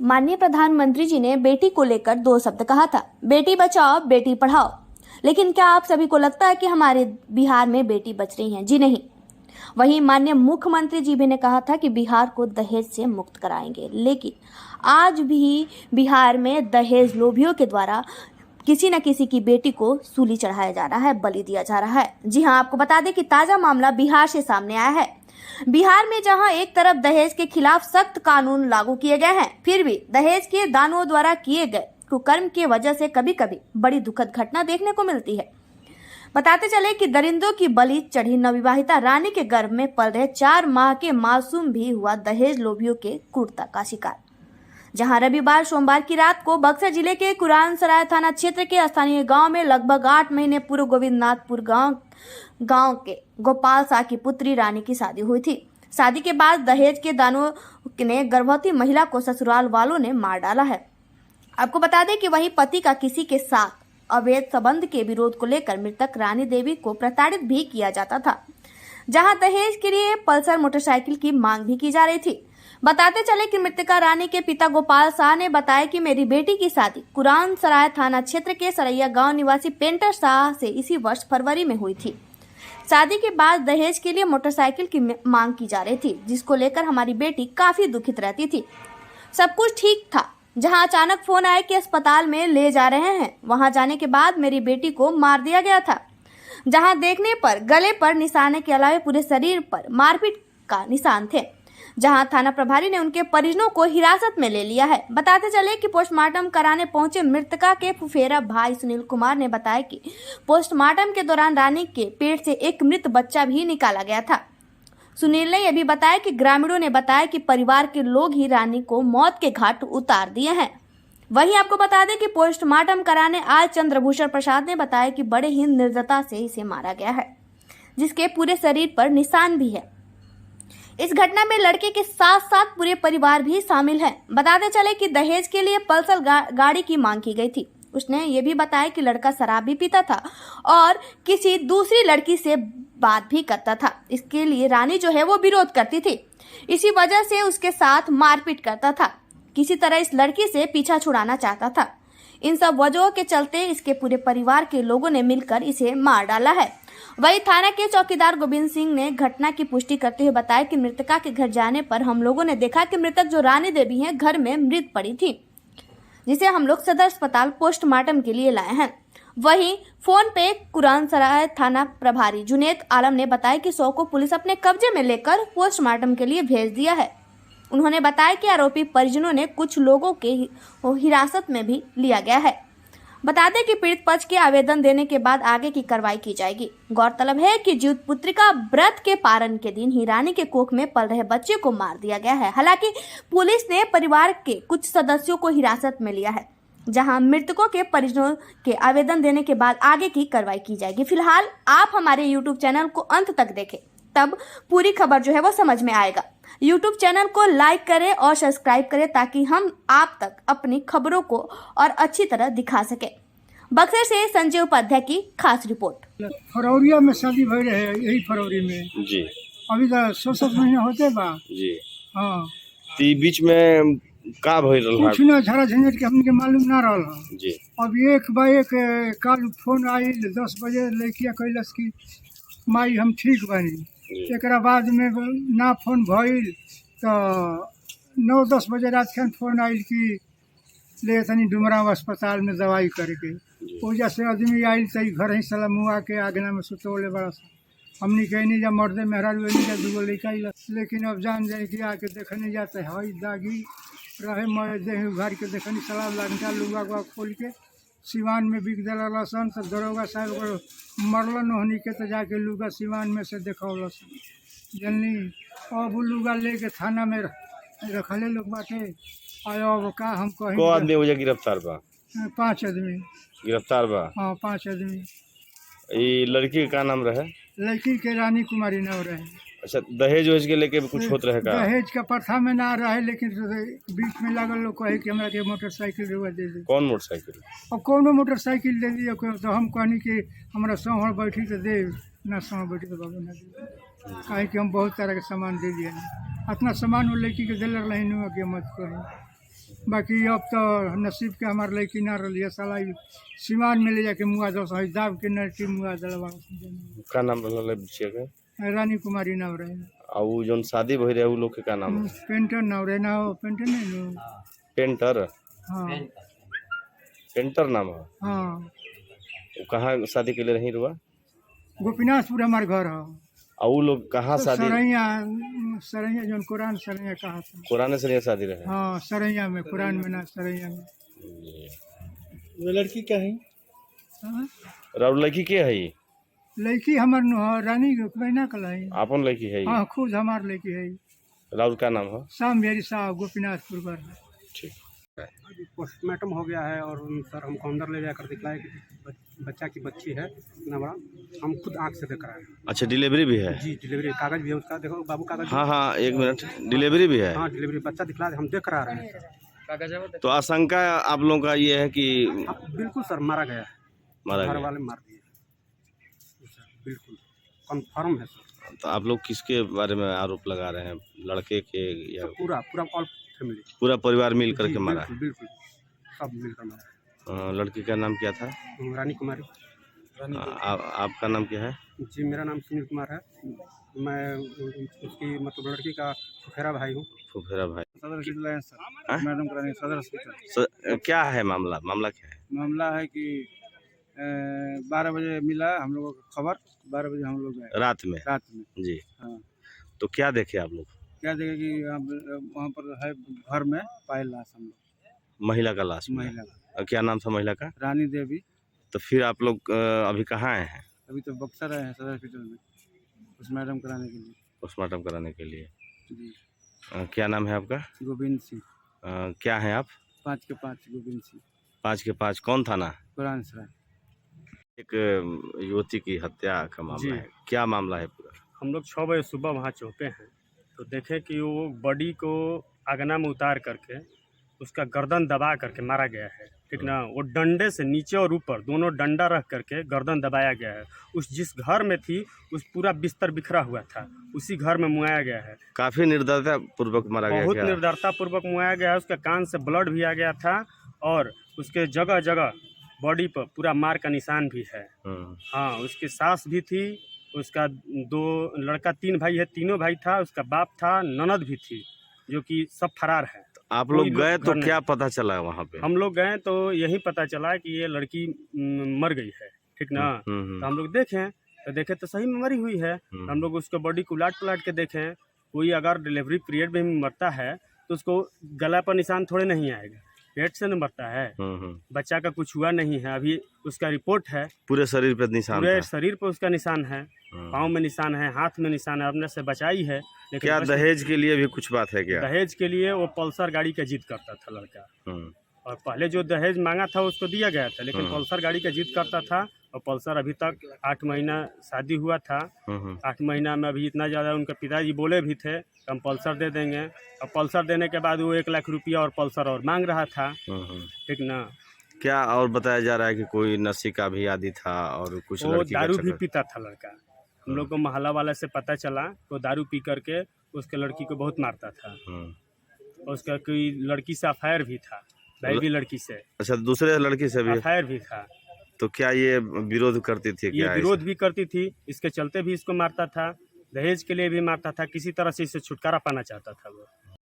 माननीय प्रधानमंत्री जी ने बेटी को लेकर 2 शब्द कहा था, बेटी बचाओ बेटी पढ़ाओ। लेकिन क्या आप सभी को लगता है कि हमारे बिहार में बेटी बच रही हैं? जी नहीं। वहीं माननीय मुख्यमंत्री जी भी ने कहा था कि बिहार को दहेज से मुक्त कराएंगे, लेकिन आज भी बिहार में दहेज लोभियों के द्वारा किसी न किसी की बेटी को सूली चढ़ाया जा रहा है, बलि दिया जा रहा है। जी हां, आपको बता दें कि ताजा मामला बिहार से सामने आया है। बिहार में जहां एक तरफ दहेज के खिलाफ सख्त कानून लागू किए गए हैं, फिर भी दहेज के दानवों द्वारा किए गए कुकर्म की वजह से कभी कभी बड़ी दुखद घटना देखने को मिलती है। बताते चले कि दरिंदों की बलि चढ़ी नवविवाहिता रानी के गर्भ में पल रहे 4 माह के मासूम भी हुआ दहेज लोभियों के क्रूरता का शिकार। जहां रविवार सोमवार की रात को बक्सर जिले के कुरानसराय थाना क्षेत्र के स्थानीय गांव में लगभग 8 महीने पूर्व गोविंदनाथपुर गांव के गोपाल शाह की पुत्री रानी की शादी हुई थी। शादी के बाद दहेज के दानवों ने गर्भवती महिला को ससुराल वालों ने मार डाला है। आपको बता दें कि वही पति का किसी के साथ अवैध संबंध के विरोध को लेकर मृतक रानी देवी को प्रताड़ित भी किया जाता था, जहां दहेज के लिए पल्सर मोटरसाइकिल की मांग भी की जा रही थी। बताते चले कि मृतका रानी के पिता गोपाल शाह ने बताया कि मेरी बेटी की शादी कुरानसराय थाना क्षेत्र के सरैया गांव निवासी पेंटर शाह से इसी वर्ष फरवरी में हुई थी। शादी के बाद दहेज के लिए मोटरसाइकिल की मांग की जा रही थी, जिसको लेकर हमारी बेटी काफी दुखित रहती थी। सब कुछ ठीक था, जहां अचानक फोन आया कि अस्पताल में ले जा रहे हैं। वहां जाने के बाद मेरी बेटी को मार दिया गया था, जहां देखने पर गले पर निशाने के अलावा पूरे शरीर पर मारपीट का निशान थे। जहां थाना प्रभारी ने उनके परिजनों को हिरासत में ले लिया है। बताते चले कि पोस्टमार्टम कराने पहुंचे मृतका के फुफेरा भाई सुनील कुमार ने बताया कि पोस्टमार्टम के दौरान रानी के पेट से एक मृत बच्चा भी निकाला गया था। सुनील ने यह भी बताया कि ग्रामीणों ने बताया कि परिवार के लोग ही रानी को मौत के घाट उतार दिए हैं। वहीं आपको बता दें कि पोस्टमार्टम कराने आए चंद्रभूषण प्रसाद ने बताया कि बड़े ही निर्दयता से इसे मारा गया है, जिसके पूरे शरीर पर निशान भी है। इस घटना में लड़के के साथ साथ पूरे परिवार भी शामिल है। बताते चले कि दहेज के लिए पल्सर गाड़ी की मांग की गई थी। उसने ये भी बताया कि लड़का शराब भी पीता था और किसी दूसरी लड़की से बात भी करता था। इसके लिए रानी जो है वो विरोध करती थी, इसी वजह से उसके साथ मारपीट करता था। किसी तरह इस लड़की से पीछा छुड़ाना चाहता था। इन सब वजहों के चलते इसके पूरे परिवार के लोगों ने मिलकर इसे मार डाला है। वही थाना के चौकीदार गोविंद सिंह ने घटना की पुष्टि करते हुए बताया कि मृतका के घर जाने पर हम लोगों ने देखा कि मृतक जो रानी देवी है घर में मृत पड़ी थी, जिसे हम लोग सदर अस्पताल पोस्टमार्टम के लिए लाए हैं। वहीं फोन पे कुरानसराय थाना प्रभारी जुनेद आलम ने बताया कि शव को पुलिस अपने कब्जे में लेकर पोस्टमार्टम के लिए भेज दिया है। उन्होंने बताया कि आरोपी परिजनों ने कुछ लोगों के हिरासत में भी लिया गया है। बता दें कि पीड़ित पक्ष के आवेदन देने के बाद आगे की कार्रवाई की जाएगी। गौरतलब है कि जीवित पुत्रिका व्रत के पारण के दिन ही रानी के कोख में पल रहे बच्चे को मार दिया गया है। हालांकि पुलिस ने परिवार के कुछ सदस्यों को हिरासत में लिया है, जहां मृतकों के परिजनों के आवेदन देने के बाद आगे की कार्रवाई की जाएगी। फिलहाल आप हमारे YouTube चैनल को अंत तक देखें, तब पूरी खबर जो है वो समझ में आएगा। YouTube चैनल को लाइक करें और सब्सक्राइब करें ताकि हम आप तक अपनी खबरों को और अच्छी तरह दिखा सके। बक्सर से संजय उपाध्याय की खास रिपोर्ट। फरवरिया में शादी भई रहे, यही फरवरी में जी। अभी तो 6-7 महीने होते बा जी। हाँ, ती बीच में का भइल रहल कुछ ना झड़ा झंझट के हमके मालूम ना रहल जी। अब एक बा एक कल फोन आई 10 बजे लड़किया कैलस की माई हम ठीक बानी। एकरा बाद में ना फोन भइल तो 9-10 बजे रात के फोन आइल कि ले तनी डुमराव अस्पताल में दवाई करके। वजह से आदमी आइल तो घर ही सला मुआ के आगना में सुतोले बड़ा सा। हमनी कहनी जा मर्दे मेहरारू नहीं जा दूगो लड़का, लेकिन अब जान जाए कि आके देखने जाते हई दागी रहे मैं देह उघार के देखनी सलाह लंका लुगा गुआ खोल के सिवान में बिक दिला लसन। तो दरोगा साहब मरलन ओहनी के तो जाके लुगा सिवान में से देखौलसन जननी। अब लुगा लेके थाना में रखले लोग बाटे। अब का हम कहीं को आदमी वजह गिरफ्तार बा? 5 आदमी गिरफ्तार बा। हाँ, 5 आदमी। ये लड़की का नाम रहे? लड़की के रानी कुमारी नाम रहे। अच्छा, दहेज वहेज के लेके कुछ होत रहे का? दहेज का प्रथा में ना रहे, लेकिन बीच में लागल लोग कहे कि हमरा के मोटरसाइकिल रुआ दे दे। कौन मोटरसाइकिल? अब कौनो मोटरसाइकिल दे दिए तो हम कहनी कि हमरा संभल बैठी तो दे, ना संभल बैठी तो बाबू ना दे। कहे कि हम बहुत तरह के सामान दे दिए, इतना सामान वो लड़की के दिल रही कि मत कही। बाकी अब तो नसीब के हमार लड़की ना रही साला ई सीमान में ले जाके मुआ दस है दाब के नटी मुआ दलवा का नाम रहल बच्चिया के? रानी कुमारी नाव रहे आ उ जोन शादी भई रहे उ लोग के का नाम है? पेंटर नाव रहे ना हो पेंटर नहीं लो पेंटर? हाँ पेंटर नाम है? हाँ वो कहाँ शादी के लिए रही रुआ? गोपीनाथपुर हमार घर है आ उ लोग कहाँ शादी? सरैया सरैया जो कुरान सरैया कहा था कुराने से शादी रहे? हाँ सरैया में कुरान में ना सरैया में वो लड़की क्या है? हाँ? राउर लड़की के है? लड़की हमार नु है, रानी मैना कलाई आपन लड़की है? हाँ खुद हमार लड़की है राउर का नाम है? शाम मेरी साहब गोपीनाथपुर घर है ठीक। अभी पोस्टमार्टम हो गया है और सर हमको अंदर ले जाकर दिखलाए कि बच्चा की बच्ची है इतना बड़ा, हम खुद आँख से देख रहे हैं। अच्छा डिलीवरी भी है? जी डिलीवरी कागज भी है उसका, देखो बाबू कागज। हाँ हाँ एक मिनट, डिलीवरी भी है? हाँ डिलीवरी बच्चा दिखला हम देख रहे हैं सर। तो आशंका आप लोगों का ये है कि हाँ, बिल्कुल सर मारा गया है, मारा घर गया? वाले मार दिए सर, बिल्कुल कन्फर्म है सर। तो आप लोग किसके बारे में आरोप लगा रहे हैं? लड़के के या पूरा पूरा ऑल फैमिली, पूरा परिवार मिल करके जी, मारा है? बिल्कुल बिल्कुल सब मिलकर मारा। लड़की का नाम क्या था? रानी कुमारी। आपका नाम क्या है? जी मेरा नाम सुनील कुमार है, मैं उसकी मतलब लड़की का फुफेरा भाई हूँ। फुफेरा भाई? सदर हॉस्पिटल है सर, हाँ? मैडम करानी सदर हॉस्पिटल। क्या है मामला? मामला क्या है? मामला है कि 12 बजे मिला हम लोगों को खबर, 12 बजे हम लोग गए रात में? रात में। जी। हाँ तो क्या देखे आप लोग? क्या देखे कि वहाँ पर है घर में पायल लाश हम लोग, महिला का लाश मिला? महिला का, क्या नाम था महिला का? रानी देवी। तो फिर आप लोग अभी कहाँ आए हैं? अभी तो बक्सर आए हैं सदर हॉस्पिटल में पोस्टमार्टम कराने के लिए। पोस्टमार्टम कराने के लिए? जी क्या नाम है आपका? गोविंद सिंह। क्या है आप? 5 के 5 गोविंद सिंह, 5 के 5 कौन थाना? कुरान सराय। एक युवती की हत्या का मामला जी। है, क्या मामला है पूरा? हम लोग 6 बजे सुबह वहाँ चौके हैं तो देखें कि वो बॉडी को आगना में उतार करके उसका गर्दन दबा करके मारा गया है, ठीक ना। वो डंडे से नीचे और ऊपर दोनों डंडा रख करके गर्दन दबाया गया है। उस जिस घर में थी उस पूरा बिस्तर बिखरा हुआ था, उसी घर में मुआया गया है। काफी निर्दयता पूर्वक मारा गया बहुत क्या? निर्दयता पूर्वक मुआया गया है। उसके कान से ब्लड भी आ गया था और उसके जगह जगह बॉडी पर पूरा मार का निशान भी है। हाँ उसकी सास भी थी, उसका 2 लड़का 3 भाई है, तीनों भाई था, उसका बाप था, ननद भी थी, जो कि सब फरार है। आप लोग कोई गए तो घर क्या पता चला वहाँ पे? हम लोग गए तो यही पता चला कि ये लड़की मर गई है, ठीक ना। तो हम लोग देखें तो सही में मरी हुई है। हम लोग उसको बॉडी को उलाट पलाट के देखें, कोई अगर डिलीवरी पीरियड में मरता है तो उसको गला पर निशान थोड़े नहीं आएगा, पेट से न मरता है। बच्चा का कुछ हुआ नहीं है, अभी उसका रिपोर्ट है। पूरे शरीर पे निशान पूरे था? शरीर पर उसका निशान है, पाँव में निशान है, हाथ में निशान है, अपने से बचाई है। लेकिन क्या दहेज के लिए भी कुछ बात है क्या? दहेज के लिए वो पल्सर गाड़ी का जिद करता था लड़का, और पहले जो दहेज मांगा था उसको दिया गया था, लेकिन पल्सर गाड़ी का जिद करता था। और पल्सर अभी तक 8 महीना शादी हुआ था, 8 महीना में अभी इतना ज़्यादा उनके पिताजी बोले भी थे कि हम पल्सर दे देंगे। और पल्सर देने के बाद वो 1 लाख रुपया और पल्सर और मांग रहा था, ठीक ना। क्या और बताया जा रहा है कि कोई नशे का भी आदी था और कुछ वो लड़की का दारू भी चक्कर? पीता था लड़का। हम लोग को मोहल्ला वाले से पता चला वो दारू पी करके उसके लड़की को बहुत मारता था। और उसका कोई लड़की से अफायर भी था, भाई भी लड़की से। अच्छा दूसरे लड़की से भी? अफायर भी था। तो क्या ये विरोध करती थी? ये क्या विरोध भी करती थी, इसके चलते भी इसको मारता था, दहेज के लिए भी मारता था, किसी तरह से इसे छुटकारा पाना चाहता था वो।